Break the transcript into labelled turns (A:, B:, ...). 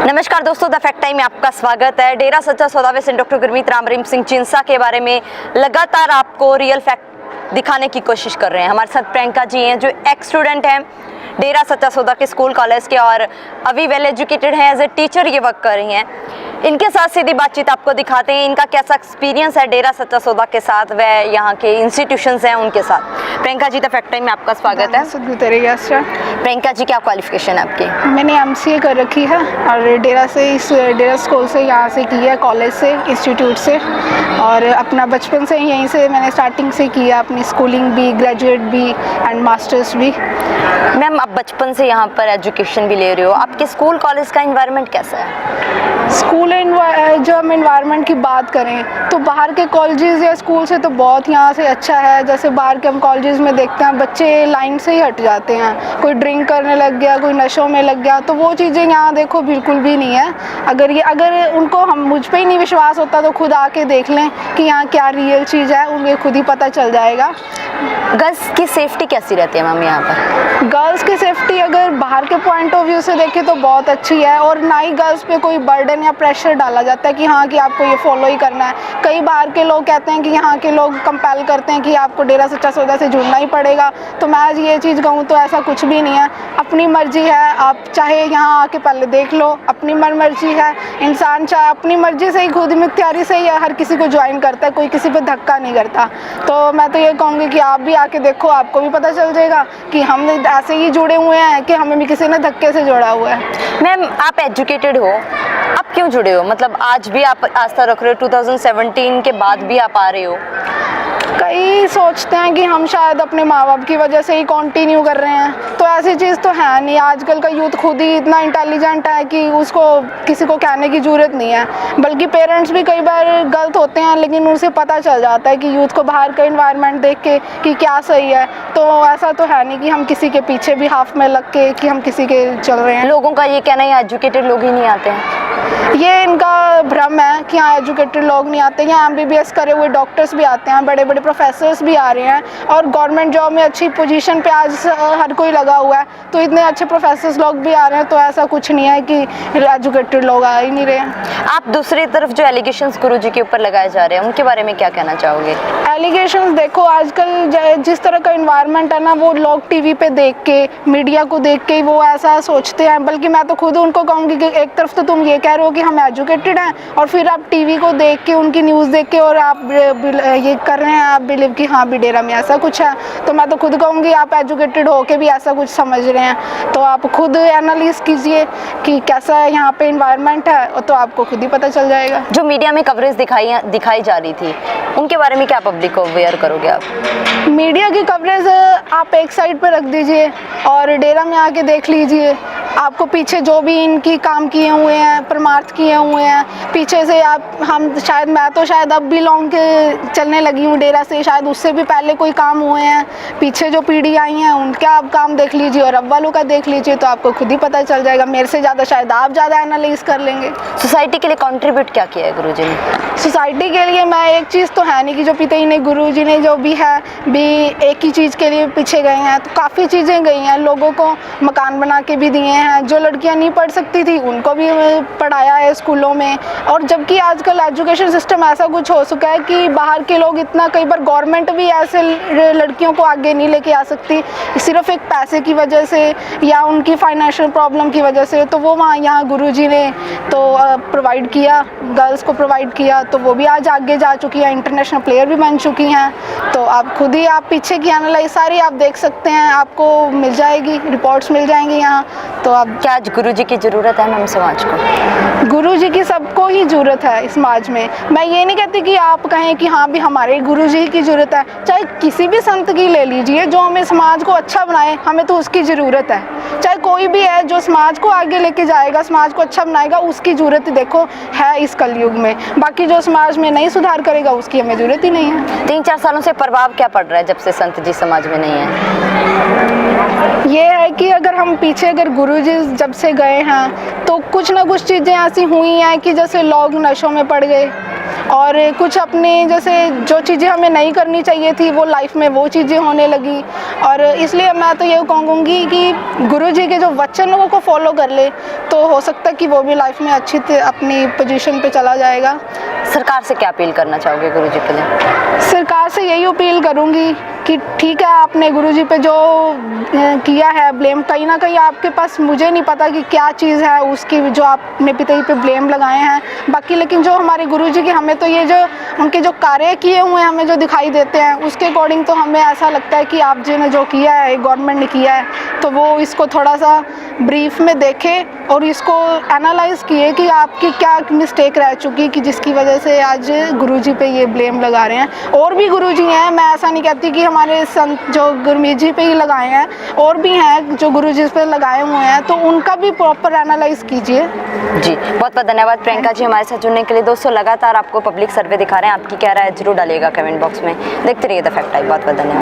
A: नमस्कार दोस्तों, the fact time में आपका स्वागत है। डेरा सच्चा सौदा व सेंट डॉक्टर गुरमीत राम रहीम सिंह चिंसा के बारे में लगातार आपको रियल फैक्ट दिखाने की कोशिश कर रहे हैं। हमारे साथ प्रियंका जी हैं जो एक्स स्टूडेंट हैं डेरा सच्चा सौदा के स्कूल कॉलेज के और अभी वेल एजुकेटेड हैं, एज ए टीचर ये वर्क कर रही हैं। इनके साथ सीधी बातचीत आपको दिखाते हैं, इनका कैसा एक्सपीरियंस है डेरा सच्चा सौदा के साथ व यहाँ के इंस्टीट्यूशंस हैं उनके साथ। Priyanka ji, the fact time में आपका स्वागत है। प्रियंका जी, क्या क्वालिफिकेशन है आपकी?
B: मैंने MCA कर रखी है और डेरा स्कूल से यहाँ से की है, कॉलेज से, इंस्टीट्यूट से, और अपना बचपन से यहीं से मैंने स्टार्टिंग से किया, अपनी स्कूलिंग भी, ग्रेजुएट भी एंड मास्टर्स भी।
A: मैम, आप बचपन से यहाँ पर एजुकेशन भी ले रहे हो, आपके स्कूल कॉलेज का इन्वायरमेंट कैसा है?
B: स्कूल जो हम इन्वायरमेंट की बात करें तो बाहर के कॉलेजेस या स्कूल से तो बहुत यहाँ से अच्छा है। जैसे बाहर के हम कॉलेजेस में देखते हैं बच्चे लाइन से ही हट जाते हैं, कोई ड्रिंक करने लग गया, कोई नशों में लग गया, तो वो चीज़ें यहाँ देखो बिल्कुल भी नहीं है। अगर उनको मुझ पे ही नहीं विश्वास होता तो खुद आके देख लें कि यहाँ क्या रियल चीज़ है, उन्हें खुद ही पता चल जाएगा।
A: गर्ल्स की सेफ्टी कैसी रहती है मैम यहाँ पर?
B: गर्ल्स की सेफ्टी अगर बाहर के पॉइंट ऑफ व्यू से देखें तो बहुत अच्छी है, और ना ही गर्ल्स पे कोई बर्डन या प्रेशर डाला जाता है कि हाँ कि आपको ये फॉलो ही करना है। कई बार के लोग कहते हैं कि यहाँ के लोग कंपेल करते हैं कि आपको डेरा सच्चा सौदा से जुड़ना ही पड़ेगा, तो मैं आज ये चीज़ कहूँ तो ऐसा कुछ भी नहीं है। अपनी मर्जी है, आप चाहे यहाँ आके पहले देख लो, अपनी मर्जी है। इंसान चाहे अपनी मर्जी से ही, खुद मुख्तियारी से ही हर किसी को ज्वाइन करता है, कोई किसी पे धक्का नहीं करता। तो मैं तो ये कहूँगी कि आप भी आके देखो, आपको भी पता चल जाएगा कि हम ऐसे ही जुड़े हुए हैं कि हमें भी किसी ने धक्के से जोड़ा हुआ है।
A: मैम, आप एजुकेटेड हो, आप क्यों जुड़े हो? मतलब आज भी आप आस्था रख रहे हो, 2017 के बाद भी आप आ रहे हो।
B: कई सोचते हैं कि हम शायद अपने माँ बाप की वजह से ही कंटिन्यू कर रहे हैं, तो ऐसी चीज़ तो है नहीं। आजकल का यूथ खुद ही इतना इंटेलिजेंट है कि उसको किसी को कहने की ज़रूरत नहीं है। बल्कि पेरेंट्स भी कई बार गलत होते हैं, लेकिन उनसे पता चल जाता है कि यूथ को बाहर का इन्वायरमेंट देख के कि क्या सही है। तो ऐसा तो है नहीं कि हम किसी के पीछे भी हाफ में लग के कि हम किसी के चल रहे हैं।
A: लोगों का ये कहना है एजुकेटेड लोग ही नहीं आते हैं,
B: ये इनका भ्रम है कि यहाँ एजुकेटेड लोग नहीं आते। यहाँ MBBS करे हुए डॉक्टर्स भी आते हैं, बड़े बड़े प्रोफेसर्स भी आ रहे हैं, और गवर्नमेंट जॉब में अच्छी पोजीशन पे आज हर कोई लगा हुआ है, तो इतने अच्छे प्रोफेसर्स लोग भी आ रहे हैं। तो ऐसा कुछ नहीं है कि एजुकेटेड लोग आ ही नहीं रहे हैं।
A: आप दूसरी तरफ जो एलिगेशंस गुरुजी के ऊपर लगाए जा रहे हैं उनके बारे में क्या कहना चाहोगे?
B: एलिगेशंस देखो, आजकल जिस तरह का इन्वायरमेंट है ना, वो लोग TV पे देख के, मीडिया को देख के वो ऐसा सोचते हैं। बल्कि मैं तो खुद उनको कहूँगी कि एक तरफ तो तुम ये कह रहे हो कि हम एजुकेटेड हैं, और फिर आप TV को देख के, उनकी न्यूज़ देख के और आप ये कर रहे हैं, आप बिलीव कि हाँ भी डेरा में ऐसा कुछ है। तो मैं तो खुद कहूँगी आप एजुकेटेड हो के भी ऐसा कुछ समझ रहे हैं, तो आप खुद एनालिस कीजिए कि कैसा है यहाँ पे इन्वायरमेंट है, तो आपको खुद ही पता चल जाएगा।
A: जो मीडिया में कवरेज दिखाई जा रही थी, उनके बारे में क्या पब्लिक को अवेयर करोगे आप?
B: मीडिया की कवरेज आप एक साइड पर रख दीजिए और डेरा में आके देख लीजिए। आपको पीछे जो भी इनकी काम किए हुए हैं, परमार्थ किए हुए हैं, पीछे से मैं तो शायद अब बिलोंग के चलने लगी हूँ डेरा से, शायद उससे भी पहले कोई काम हुए हैं, पीछे जो पीढ़ी आई हैं उनका आप काम देख लीजिए और अब वालों का देख लीजिए, तो आपको खुद ही पता चल जाएगा। मेरे से ज़्यादा शायद आप ज़्यादा एनालाइज कर लेंगे।
A: सोसाइटी के लिए कंट्रीब्यूट क्या किया है गुरुजी ने?
B: सोसाइटी के लिए मैं एक चीज़ तो है नहीं कि जो पिता ही ने, गुरुजी ने जो भी है भी एक ही चीज़ के लिए पीछे गए हैं, तो काफ़ी चीज़ें गई हैं। लोगों को मकान बना के भी दिए हैं, जो लड़कियां नहीं पढ़ सकती थी उनको भी पढ़ाया है स्कूलों में। और जबकि आजकल एजुकेशन सिस्टम ऐसा कुछ हो चुका है कि बाहर के लोग इतना, कई बार गवर्नमेंट भी ऐसे लड़कियों को आगे नहीं लेके आ सकती, सिर्फ एक पैसे की वजह से या उनकी फाइनेंशियल प्रॉब्लम की वजह से। तो वो यहाँ गुरुजी ने तो प्रोवाइड किया, गर्ल्स को प्रोवाइड किया, तो वो भी आज आगे जा चुकी हैं, इंटरनेशनल प्लेयर भी बन चुकी हैं। तो आप खुद ही आप पीछे की एनालाइज सारी आप देख सकते हैं, आपको मिल जाएगी, रिपोर्ट्स मिल जाएंगी यहाँ। तो आप
A: क्या आज गुरुजी की ज़रूरत है मैम समाज को?
B: गुरुजी की सबको ही ज़रूरत है इस समाज में। मैं ये नहीं कहती कि आप कहें कि हाँ भी हमारे गुरुजी की ज़रूरत है, चाहे किसी भी संत की ले लीजिए जो हमें समाज को अच्छा बनाए, हमें तो उसकी ज़रूरत है। चाहे कोई भी है जो समाज को आगे लेके जाएगा, समाज को अच्छा बनाएगा, उसकी ज़रूरत देखो है इस कलयुग में। बाकी जो समाज में नहीं सुधार करेगा उसकी हमें ज़रूरत ही नहीं है।
A: 3-4 सालों से प्रभाव क्या पड़ रहा है जब से संत जी समाज में नहीं है?
B: ये है कि अगर गुरुजी जब से गए हैं तो कुछ ना कुछ चीज़ें ऐसी हुई हैं कि जैसे लोग नशों में पड़ गए, और कुछ अपने जैसे जो चीज़ें हमें नहीं करनी चाहिए थी वो लाइफ में वो चीज़ें होने लगी। और इसलिए मैं तो ये कहूँगी कि गुरुजी के जो वचनों को फॉलो कर ले तो हो सकता है कि वो भी लाइफ में अच्छी अपनी पोजीशन पे चला जाएगा।
A: सरकार से क्या अपील करना चाहोगे गुरुजी के लिए?
B: सरकार से यही अपील करूंगी कि ठीक है, आपने गुरुजी पे जो किया है ब्लेम, कहीं ना कहीं आपके पास, मुझे नहीं पता कि क्या चीज़ है उसकी जो आपने पिताजी पे ब्लेम लगाए हैं, बाकी लेकिन जो हमारे गुरुजी के हमें तो ये जो उनके जो कार्य किए हुए हैं हमें जो दिखाई देते हैं उसके अकॉर्डिंग तो हमें ऐसा लगता है कि आप जी ने जो किया है, गवर्नमेंट ने किया है, तो वो इसको थोड़ा सा ब्रीफ में देखें और इसको एनालाइज किए कि आपकी क्या मिस्टेक रह चुकी कि जिसकी वजह से आज गुरुजी पे ये ब्लेम लगा रहे हैं। और भी गुरुजी हैं, मैं ऐसा नहीं कहती कि हमारे संत जो गुरमीत जी पे ही लगाए हैं, और भी हैं जो गुरुजी पे लगाए हुए हैं, तो उनका भी प्रॉपर एनालाइज कीजिए।
A: जी बहुत बहुत धन्यवाद प्रियंका जी हमारे साथ जुड़ने के लिए। दोस्तों लगातार आपको पब्लिक सर्वे दिखा रहे हैं, आपकी क्या राय है जरूर डालिएगा कमेंट बॉक्स में। देखते रहिए द फैक्ट टाइम। बहुत बहुत धन्यवाद।